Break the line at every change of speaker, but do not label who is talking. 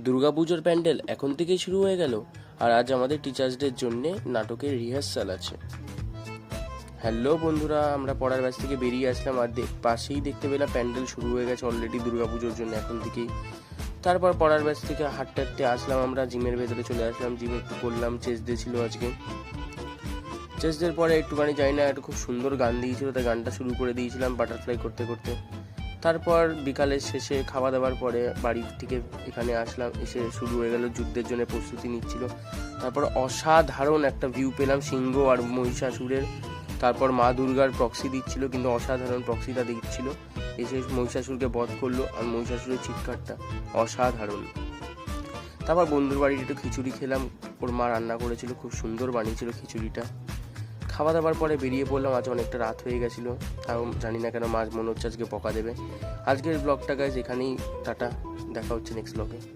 দুর্গাপুজোর প্যান্ডেল এখন থেকেই শুরু হয়ে গেল, আর আজ আমাদের টিচার্স ডের জন্য নাটকের রিহার্সাল আছে। হ্যালো বন্ধুরা, আমরা পড়ার ব্যাচ থেকে বেরিয়ে আসলাম আর পাশেই দেখতে পেলাম প্যান্ডেল শুরু হয়ে গেছে অলরেডি দুর্গাপুজোর জন্য এখন থেকেই। তারপর পড়ার ব্যাচ থেকে হাঁটতে হাঁটতে আসলাম, আমরা জিমের ভেতরে চলে আসলাম। জিমে একটু করলাম, চেস্ট ডে ছিল আজকে। চেস্ট ডের পরে একটুখানি যাই না, একটা খুব সুন্দর গান দিয়েছিল, তাই গানটা শুরু করে দিয়েছিলাম বাটারফ্লাই করতে করতে। তারপর বিকালের শেষে খাওয়া দাওয়ার পরে বাড়ি থেকে এখানে আসলাম, এসে শুরু হয়ে গেল যুদ্ধের জন্য প্রস্তুতি নিচ্ছিল। তারপর অসাধারণ একটা ভিউ পেলাম সিংহ আর মহিষাসুরের। তারপর মা দুর্গার প্রক্সি দিচ্ছিল, কিন্তু অসাধারণ প্রক্সিটা দিচ্ছিল। এসে মহিষাসুরকে বধ করলো, আর মহিষাসুরের চিৎকারটা অসাধারণ। তারপর বন্ধুর বাড়িতে একটু খিচুড়ি খেলাম, ওর মা রান্না করেছিল, খুব সুন্দর বানিয়েছিল খিচুড়িটা। খাওয়া দাওয়ার পরে বেরিয়ে পড়লাম, আজ অনেকটা রাত হয়ে গেছিলো, তাও জানি না কেন মাছ মনে হচ্ছে আজকে বকা দেবে। আজকের ব্লগটা গাইজ এখানেই, টাটা, দেখা হচ্ছে নেক্সট ব্লগে।